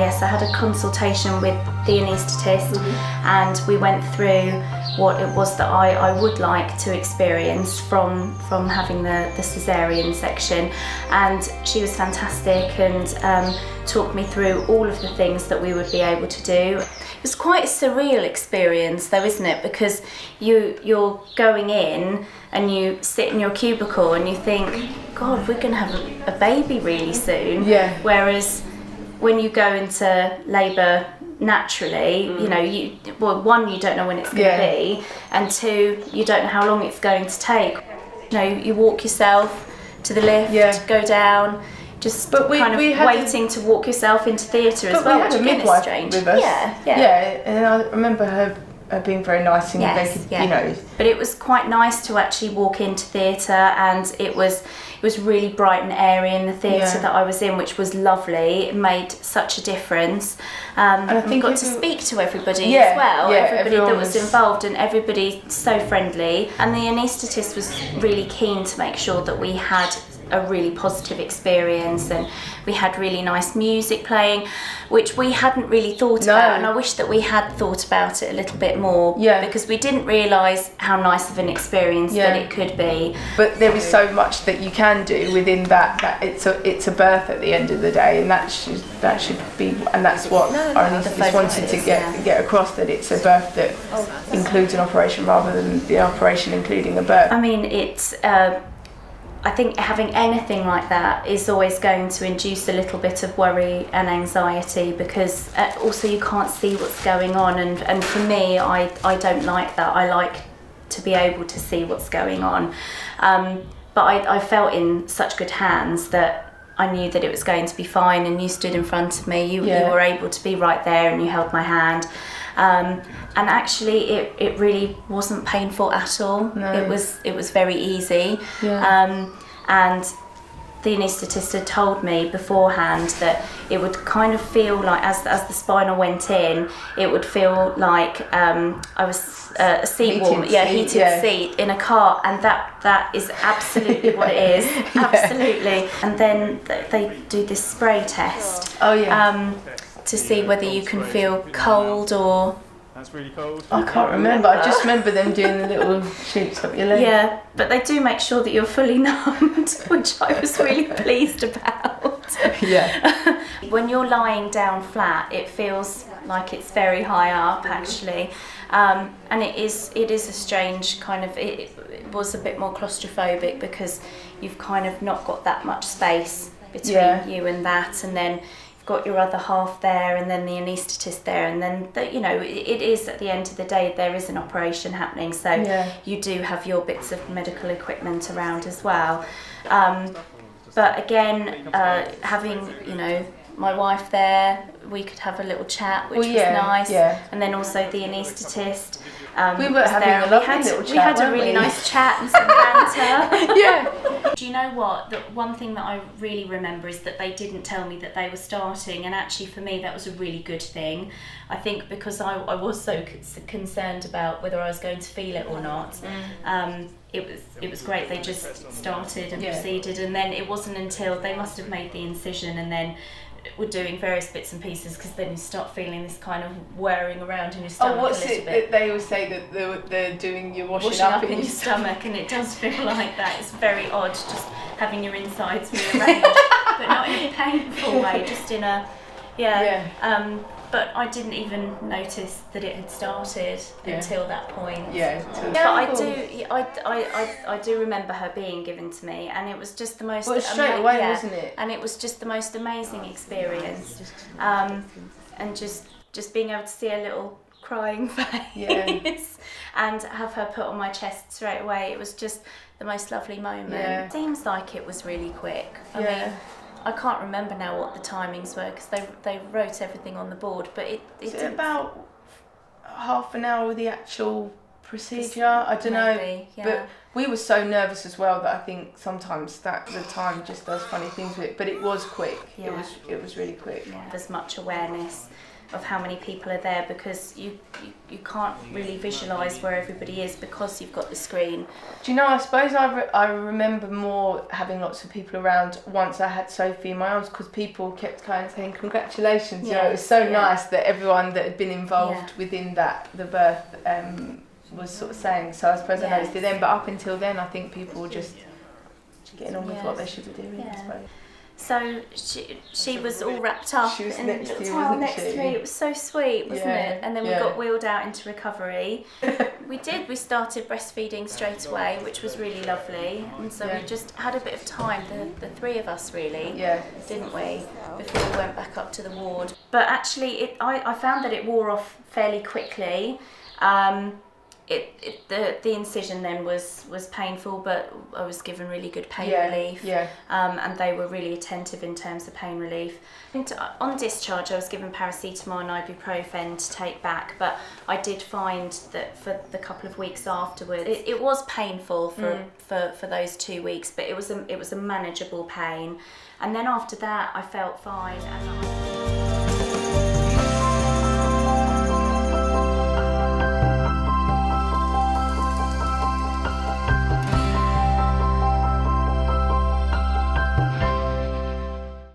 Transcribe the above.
Yes, I had a consultation with the anaesthetist, and we went through what it was that I would like to experience from having the Caesarean section, and she was fantastic and talked me through all of the things that we would be able to do. It was quite a surreal experience though, isn't it? Because you're going in and you sit in your cubicle and you think, God, we're going to have a baby really soon. Yeah. Whereas when you go into labour naturally, you know, one, you don't know when it's going to be, and two, you don't know how long it's going to take. You know, you walk yourself to the lift, go down, just waiting to walk yourself into theatre as well, which again is strange. With us. Yeah, and I remember her being very nice, and they could, you know. But it was quite nice to actually walk into theatre, and it was really bright and airy in the theatre that I was in, which was lovely. It made such a difference. And I think got to speak to everybody as well, everybody that was involved, and everybody so friendly. And the anaesthetist was really keen to make sure that we had a really positive experience, and we had really nice music playing, which we hadn't really thought about, and I wish that we had thought about it a little bit more, because we didn't realise how nice of an experience that it could be. But there is so much that you can do within that it's a birth at the end of the day, and that should be, and that's what our anaesthetist wanted to get across, that it's a birth that includes an operation rather than the operation including a birth. I mean, it's I think having anything like that is always going to induce a little bit of worry and anxiety, because also you can't see what's going on, and for me, I don't like that. I like to be able to see what's going on, but I felt in such good hands that I knew that it was going to be fine, and you stood in front of me, you were able to be right there, and you held my hand. And actually it really wasn't painful at all. It was very easy. And the anaesthetist had told me beforehand that it would kind of feel like, as the spinal went in, it would feel like I was a seat warmer, heated seat in a car, and that is absolutely what it is. Absolutely. And then they do this spray test. To see whether you can feel cold or... That's really cold. I can't remember. I just remember them doing the little shoots up your leg. Yeah, but they do make sure that you're fully numbed, which I was really pleased about. Yeah. When you're lying down flat, it feels like it's very high up, actually. And it is a strange kind of... It was a bit more claustrophobic, because you've kind of not got that much space between you and that, and then got your other half there, and then the anaesthetist there, and then it is, at the end of the day, there is an operation happening, so you do have your bits of medical equipment around as well, but again, having my wife there, we could have a little chat, which was nice, and then also the anaesthetist. We were having a lovely little chat. We had a really nice chat and some banter. Do you know what? The one thing that I really remember is that they didn't tell me that they were starting, and actually for me that was a really good thing. I think because I was so concerned about whether I was going to feel it or not. It was great. They just started and proceeded, and then it wasn't until they must have made the incision and then were doing various bits and pieces, because then you start feeling this kind of whirring around in your stomach a little bit. That they always say that they're doing your washing up in your stomach, and it does feel like that. It's very odd, just having your insides rearranged, but not in a painful way, just in a but I didn't even notice that it had started until that point. But I do remember her being given to me, and it was just the most... Well, straight away, wasn't it? And it was just the most amazing experience. And just being able to see a little crying face and have her put on my chest straight away. It was just the most lovely moment. It seems like it was really quick. I mean, I can't remember now what the timings were, because they wrote everything on the board, but it didn't... about half an hour with the actual procedure, I don't know, but we were so nervous as well that I think sometimes that the time just does funny things with it, but it was quick. It was really quick. There's much awareness of how many people are there, because you can't really visualise where everybody is because you've got the screen. Do you know, I suppose I remember more having lots of people around once I had Sophie in my arms, because people kept kind of saying congratulations. You know, it was so nice that everyone that had been involved within the birth was sort of saying. So I suppose I noticed it then, but up until then I think people were just getting on with what they should be doing, I suppose. So she was all wrapped up she was in next a little to you, towel wasn't next she? to me. It was so sweet, wasn't it? And then we got wheeled out into recovery. We started breastfeeding straight away, which was really lovely. And so we just had a bit of time, the three of us really, didn't we, before we went back up to the ward. But actually, I found that it wore off fairly quickly. The incision then was painful, but I was given really good pain relief, and they were really attentive in terms of pain relief. On discharge I was given paracetamol and ibuprofen to take back, but I did find that for the couple of weeks afterwards it was painful for those 2 weeks, but it was a manageable pain, and then after that I felt fine.